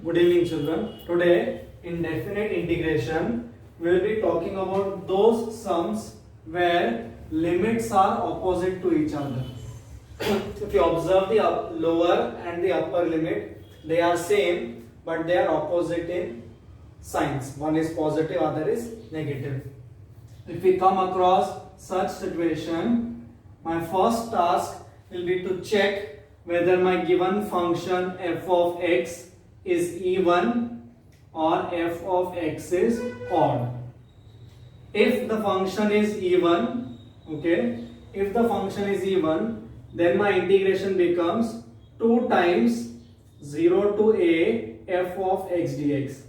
Good evening, children. Today, in definite integration, we will be talking about those sums where limits are opposite to each other. If you observe the lower and the upper limit, they are same, but they are opposite in signs. One is positive, other is negative. If we come across such situation, my first task will be to check whether my given function f of x is even or f of x is odd. If the function is even, okay, if the function is even, then my integration becomes 2 times 0 to a f of x dx.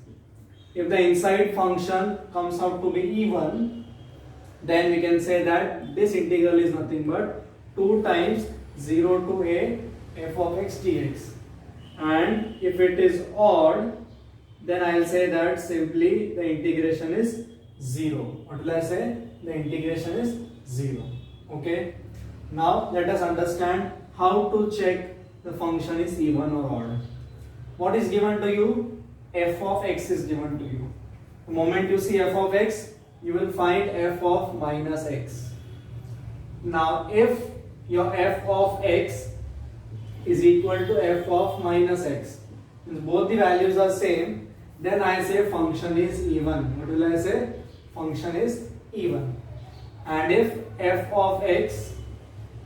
If the inside function comes out to be even, then we can say that this integral is nothing but 2 times 0 to a f of x dx. And if it is odd, then I will say that simply the integration is 0. What will I say? The integration is 0. Okay. Now let us understand how to check the function is even or odd. What is given to you? F of x is given to you. The moment you see f of x, you will find f of minus x. Now if your f of x is equal to f of minus x, if both the values are same, then I say function is even. What will I say? Function is even. And if f of x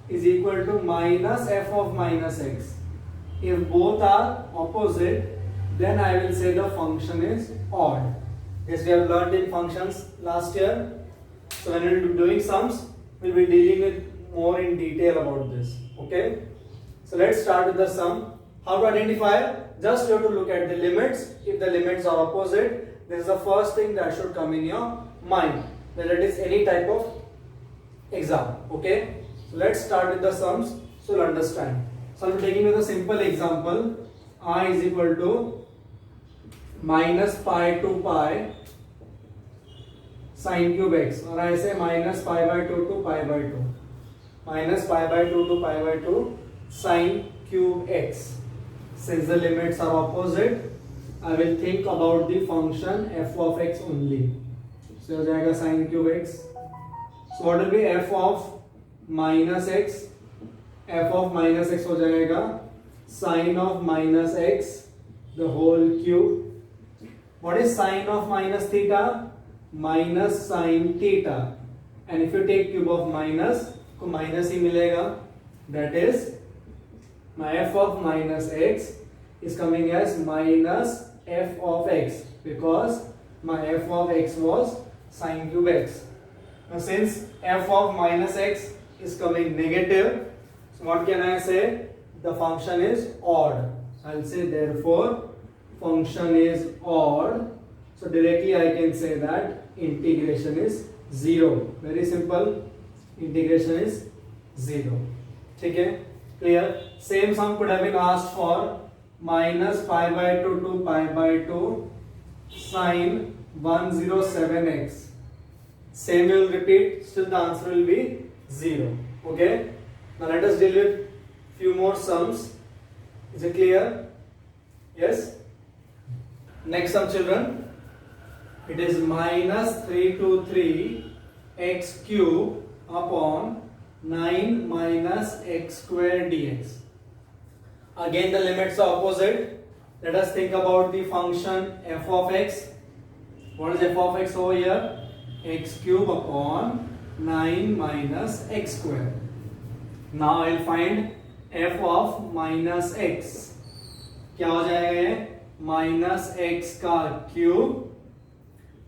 is equal to minus f of minus x, if both are opposite, then I will say the function is odd. Yes, we have learned in functions last year. So when we will be doing sums, we will be dealing with more in detail about this. Okay. So let's start with the sum. How to identify? Just you have to look at the limits. If the limits are opposite, this is the first thing that should come in your mind, whether it is any type of exam. Okay. So let's start with the sums so you'll understand. So I'm taking with a simple example. I is equal to minus pi to pi sine cube x, or I say minus pi by 2 to pi by 2. Minus pi by 2 to pi by 2 sine cube x. Since the limits are opposite, I will think about the function f of x only. So हो जाएगा sine cube x. So what will be f of minus x? F of minus x हो जाएगा sine of minus x the whole cube. What is sine of minus theta? Minus sine theta. And if you take cube of minus, तो minus ही मिलेगा. That is, my f of minus x is coming as minus f of x, because my f of x was sine cube x. Now since f of minus x is coming negative, so what can I say? The function is odd. I will say therefore function is odd. So directly I can say that integration is 0. Very simple. Integration is 0. Okay? Clear? Same sum could have been asked for minus pi by 2 to pi by 2 sine 107x. Same will repeat, still the answer will be 0. Okay? Now let us deal with few more sums. Is it clear? Yes? Next sum, children. It is minus 323 x cube upon 9 minus x square dx. Again the limits are opposite. Let us think about the function f of x. What is f of x over here? X cube upon 9 minus x square. Now I will find f of minus x. क्या हो जाएगा ये? Minus x का cube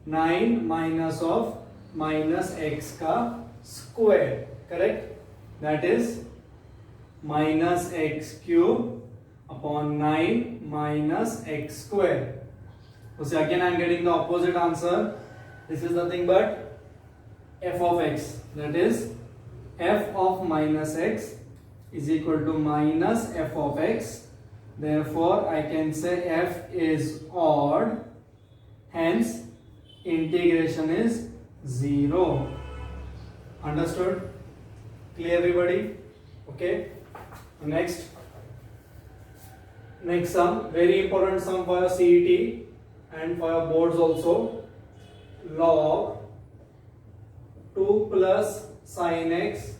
9 minus of minus x का square. Correct? That is minus x cube upon 9 minus x square. So again I am getting the opposite answer. This is nothing but f of x. That is f of minus x is equal to minus f of x. Therefore I can say f is odd. Hence integration is 0. Understood? Clear everybody? Okay. Next next sum, very important sum for your CET and for your boards also. Log 2 plus sin x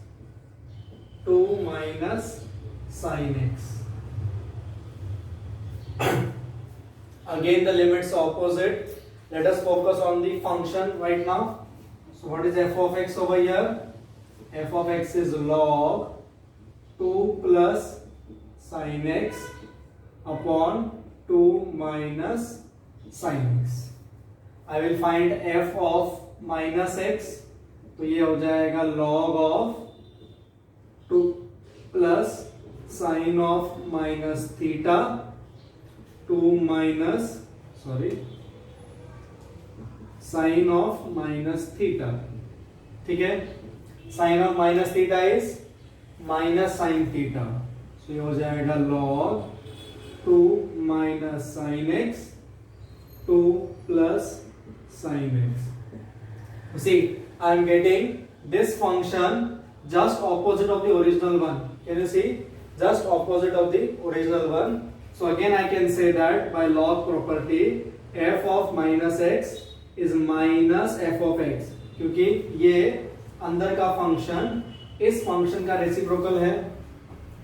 2 minus sin x. Again the limits are opposite. Let us focus on the function right now. So what is f of x over here? F of x is log 2 plus sin x upon 2 minus sin x. I will find f of minus x, तो ये हो जाएगा log of 2 plus sin of minus theta 2 minus sin of minus theta. ठीक है, sin of minus theta is minus sin theta, so ये हो जाएगा log 2 minus sin x 2 plus sin x. See, I am getting this function just opposite of the original one. Can you see? Just opposite of the original one. So again I can say that by log property f of minus x is minus f of x, क्योंकि ये अंदर का function इस function का reciprocal है.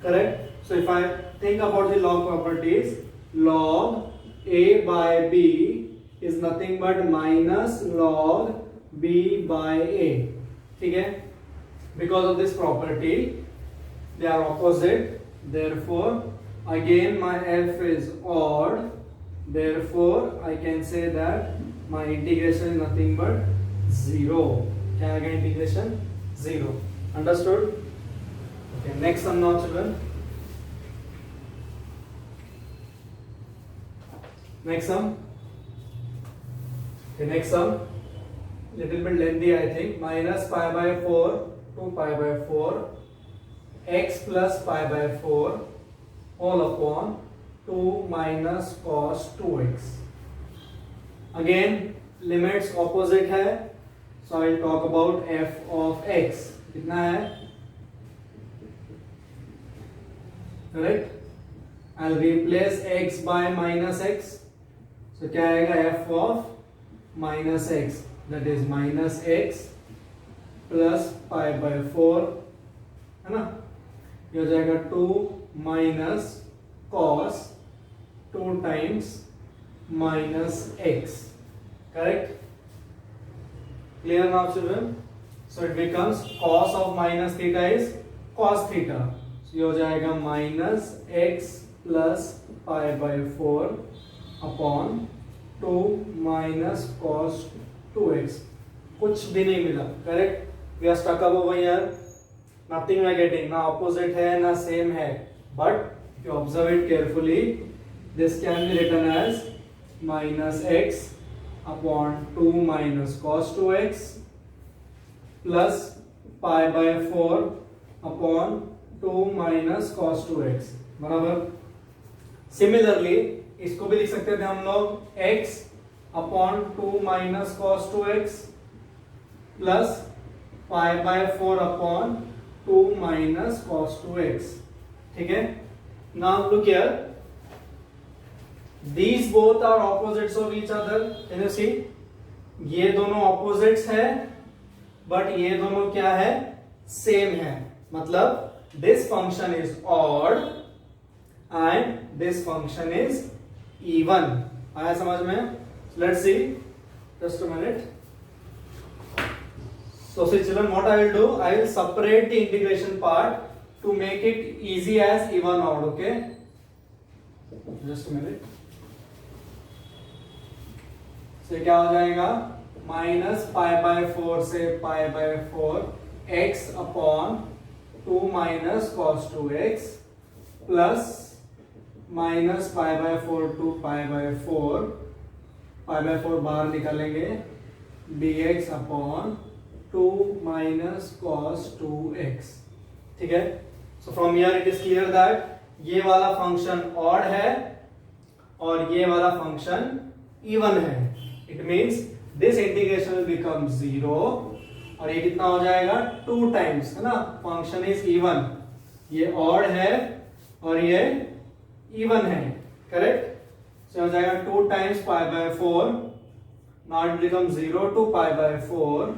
Correct. So if I think about the log properties, log a by b is nothing but minus log b by a. ठीक है, because of this property they are opposite, therefore again my f is odd, therefore I can say that my integration is nothing but 0. क्या आएगा integration? 0. Understood? Okay, next sum now children. Next sum. Okay, next sum little bit lengthy I think. Minus pi by 4 to pi by 4 x plus pi by 4 all upon 2 minus cos 2x. Again limits opposite है, so I will talk about f of x. कितना है? Correct. I'll replace x by minus x, so क्या आएगा? f of minus x, that is minus x plus pi by 4, है ना? ये हो जाएगा 2 minus cos 2 times minus x. Correct? Clear now children? So it becomes cos of minus theta is cos theta, so ये हो जाएगा minus x plus pi by 4 upon 2 minus cos 2x. कुछ भी नहीं मिला. Correct? We are stuck up over here. Nothing we are getting. ना opposite है ना same है. But if you observe it carefully, this can be written as minus x upon 2 minus cos 2x plus pi by 4 upon 2 minus cos 2x. बराबर. Similarly, इसको भी लिख सकते थे हम लोग x upon 2 minus cos 2x plus pi by 4 upon 2 minus cos 2x. ठीक है. Now look here. These both are opposites of each other. Can you see? ये दोनों opposites है, but ये दोनों क्या है? Same है. मतलब this function is odd and this function is even. आया समझ में? Let's see. Just a minute. So see children, what I will do, I will separate the integration part to make it easy as even odd. Okay? Just a minute. So क्या हो जाएगा? Minus pi by 4 से pi by 4 x upon 2 minus cos 2x plus minus pi by 4 to pi by 4, pi by 4 बाहर निकालेंगे, dx upon 2 minus cos 2x. ठीक है. So from here it is clear that ये वाला function odd है और ये वाला फंक्शन even है. It means this integration will become 0 और ये कितना हो जाएगा? 2 times, है ना? Function is even. ये odd है और ये even है. करेक्ट। सो हो जाएगा 2 times pi by 4, now it become 0 to pi by 4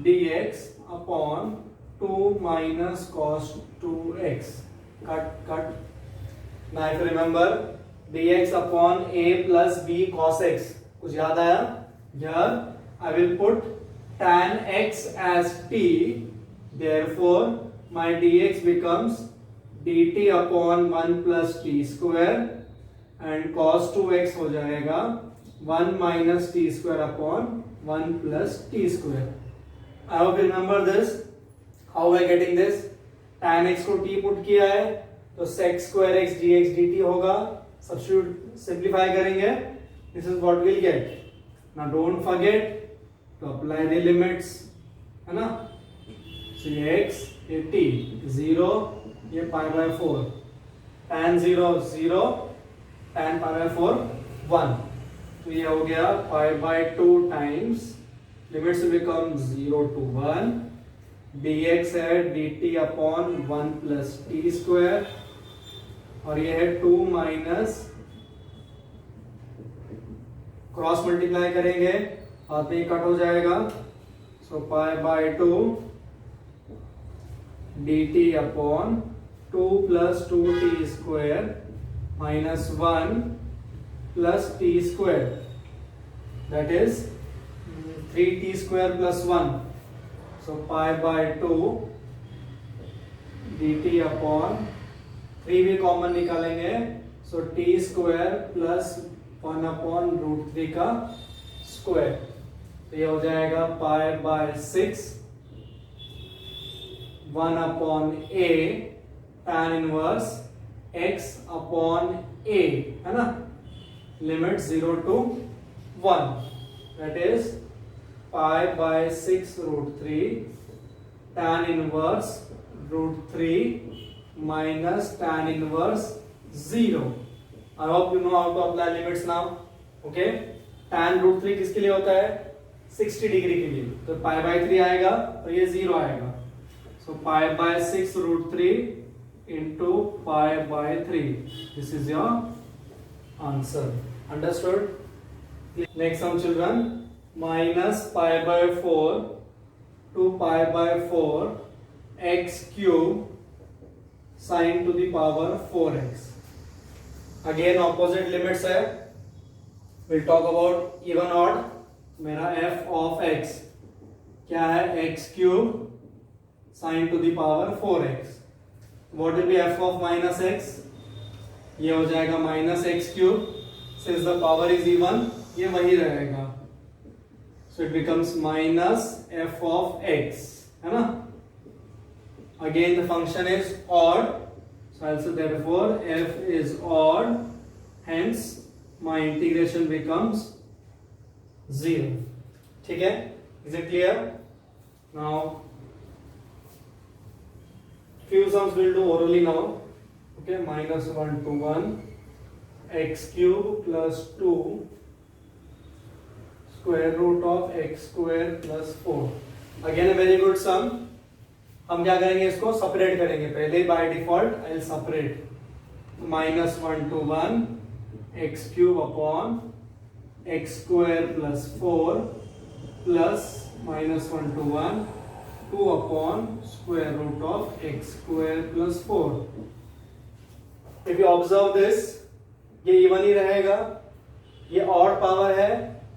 dx upon 2 minus cos 2x. Cut. Now if you remember dx upon a plus b cos x. कुछ याद आया? Here I will put tan x as t. Therefore my dx becomes dt upon 1 plus t square and cos 2x हो जाएगा 1 minus t square upon 1 plus t square. I hope you remember this. How we are getting this? tan x को t put किया है तो sec square x dx dt होगा. Substitute simplify करेंगे. This is what we'll get. Now don't forget to apply the limits, है ना? So ये x, ये t, 0, ये pi by 4. tan 0 0, tan pi by 4 1. तो ये हो गया pi by 2 times limits will become 0 to 1. dx है dt upon 1 plus t square और ये है 2 minus क्रॉस मल्टीप्लाई करेंगे हाथ में कट हो जाएगा. So pi by 2 dt upon 2 plus 2t square minus 1 plus t square, that is 3t square plus 1. So pi by 2 dt upon 3 भी common निकालेंगे. So t square plus 1 upon root 3 का square. तो ये हो जाएगा pi by 6 1 upon a tan inverse x upon a, है ना? Limit 0 to 1, that is pi by 6 root 3 tan inverse root 3 minus tan inverse 0. I hope you know how to apply limits now. Okay? tan root 3 किसके लिए होता है? 60 degree के लिए. तो pi by 3 आएगा और ये 0 आएगा. So pi by 6 root 3 into pi by 3. This is your answer. Understood? Next some children. Minus pi by 4 to pi by 4 x cube sin to the power 4x. Again opposite limits है. We'll talk about even odd. मेरा f of x क्या है? x cube sin to the power 4x. What will be f of minus x? ये हो जाएगा minus x cube. Since the power is even, ये वही रहेगा. So it becomes minus f of x, है ना? Again the function is odd, so I'll say therefore f is odd, hence my integration becomes 0. ठीक है? Is it clear? Now few sums we'll do orally now. Okay, minus 1 to 1 x cube plus 2 square root of x square plus 4. Again a very good sum. हम क्या करेंगे? इसको separate करेंगे. पहले by default I will separate. minus 1 to 1 x cube upon x square plus 4 plus minus 1 to 1 2 upon square root of x square plus 4. If you observe this, ये even he रहेगा. ये odd power है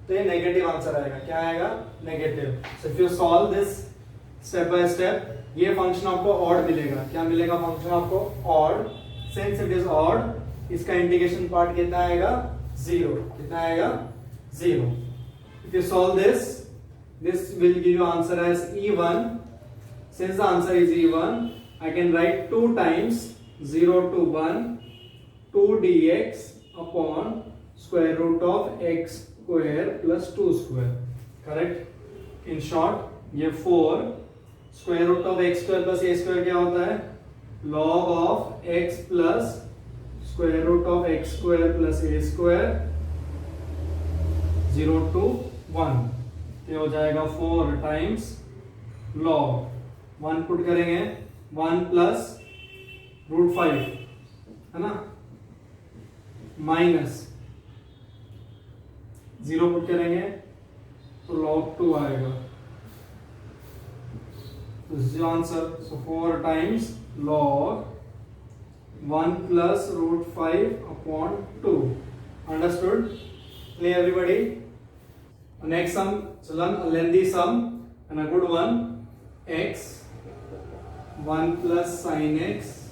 तो ये negative answer आएगा. क्या आएगा? Negative. So if you solve this step by step, ये फंक्शन आपको ऑड मिलेगा. क्या मिलेगा? फंक्शन आपको odd. Since it is odd, इसका इंटीग्रेशन पार्ट कितना आएगा? 0. कितना आएगा? 0. If you solve this will give you answer as even. Since the answer is even, I can write 2 times 0 to 1 2 dx upon square root of x square plus 2 square. Correct? In short, ये 4 square root of x square plus a square क्या होता है? log of x plus square root of x square plus a square 0 to 1. ये हो जाएगा 4 times log 1 put करेंगे 1 plus root 5, है ना? माइनस 0 पुट करेंगे तो log 2 आएगा. This is the answer. So 4 times log 1 plus root 5 upon 2. Understood? Clear everybody? Next sum, children, a lengthy sum and a good one. X 1 plus sin x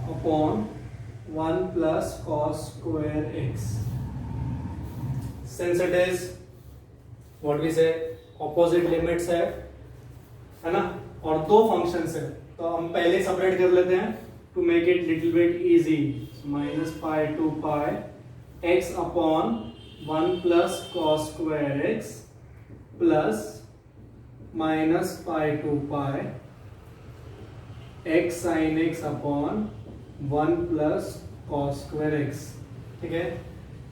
upon 1 plus cos square x. Since it is what we say opposite limits है ना, और दो functions है तो हम पहले separate कर लेते हैं to make it little bit easy. Minus pi to pi x upon 1 plus cos square x plus minus pi to pi x sine x upon 1 plus cos square x. ठीक है,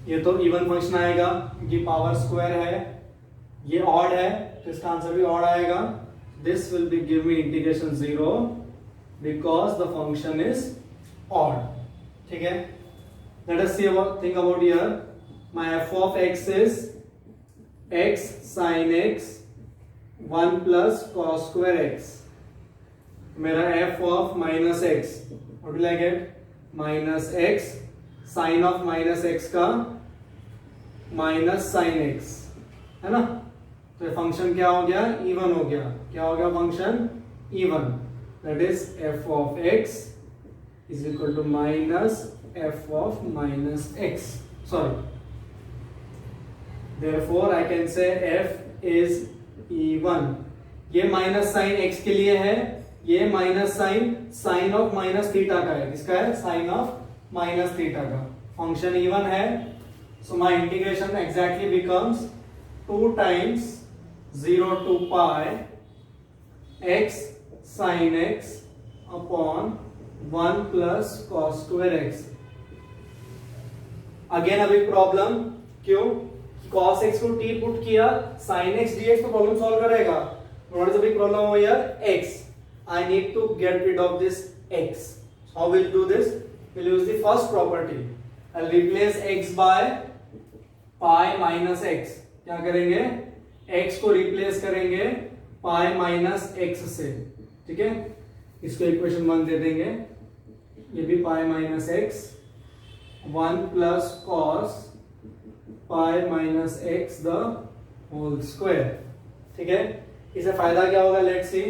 ये तो इवन फंक्शन आएगा क्योंकि power square है, ये odd है तो इसका आंसर भी ऑड आएगा. This will be give me integration 0 because the function is odd. ठीक है, let us see think about here. My f of x is x sin x 1 plus cos square x. मेरा f of minus x, what will I get? Minus x sin of minus x का minus sin x, है ना. तो function क्या हो गया? Even हो गया. क्या हो गया function? Even. That is f of x is equal to minus f of minus x. Sorry. Therefore I can say f is even. ये माइनस साइन x के लिए है, ये minus sine sine of minus theta का है. किसका है? Sine of minus theta का. फंक्शन इवन है, so my integration exactly becomes 2 times 0 to pi x sin x upon 1 plus cos square x. Again अभी प्रॉब्लम क्यों? cos x को t put किया, sin x dx तो problem solve करेगा. What is the big problem over here? x. I need to get rid of this x. How will do this? We'll use the first property. I'll replace x by pi minus x. क्या करेंगे? x को replace करेंगे पाई minus x से. ठीक है, इसको equation 1 दे देंगे. ये भी pi minus x 1 plus cos pi minus x the whole square. ठीक है, इसे फायदा क्या होगा? Let's see.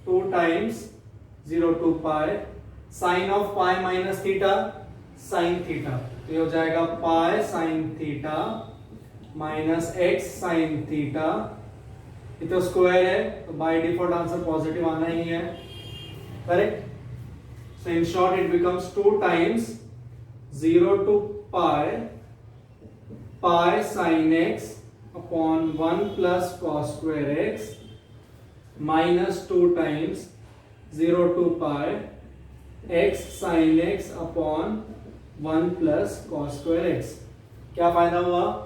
2 times 0 to pi sine of pi minus theta sine theta, तो ये हो जाएगा pi sine theta minus x sine theta. ये तो स्क्वायर है तो बाय डिफॉल्ट आंसर पॉजिटिव आना ही है. Correct. So in short it becomes 2 times 0 to pi pi sine x upon 1 plus cos square x minus 2 times 0 to pi x sine x upon 1 plus cos square x. क्या फायदा हुआ?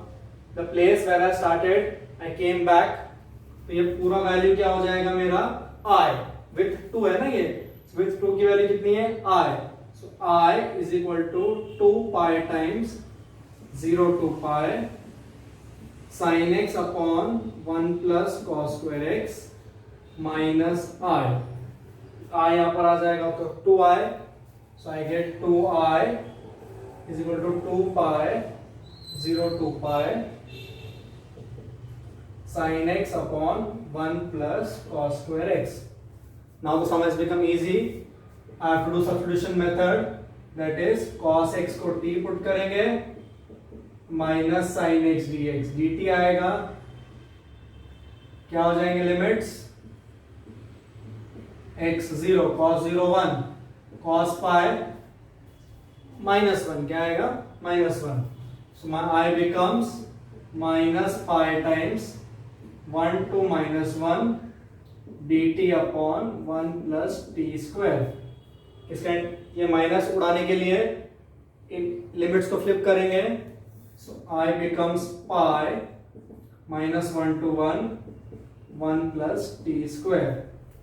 The place where I started, I came back. तो ये पूरा value क्या हो जाएगा मेरा? I with 2 है ना, ये with 2 की वैल्यू कितनी है? I. So I is equal to 2 pi times 0 to pi sin x upon 1 plus cos square x minus I. I यहाँ पर आ जाएगा तो 2i. So I get 2i is equal to 2 pi 0 to pi sin x upon 1 plus cos square x. Now the sum has become easy. I have to do substitution method. That is cos x को t put करेंगे minus sin x dx dt आएगा. क्या हो जाएंगे limits? x 0 cos 0 1 cos pi minus 1 क्या आएगा? minus 1. So my I becomes minus pi times 1 to minus 1 dt upon 1 plus t square. इसका ये माइनस उड़ाने के लिए इन लिमिट्स को फ्लिप करेंगे. सो I becomes pi minus 1 to 1 1 plus t square.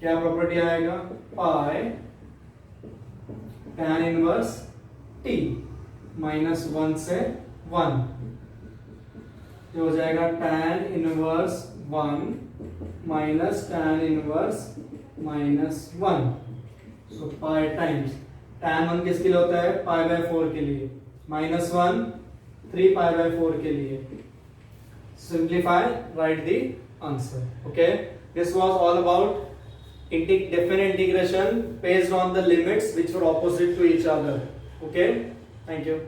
क्या प्रॉपर्टी आएगा? pi tan inverse t. -1 से 1, ये हो जाएगा tan inverse 1 minus tan inverse -1, सो पाई टाइम्स tan 1 किसके लिए होता है, π/4 के लिए, -1 3 π/4 के लिए. Simplify, write the answer. Okay, this was all about definite integration based on the limits which were opposite to each other. Okay, thank you.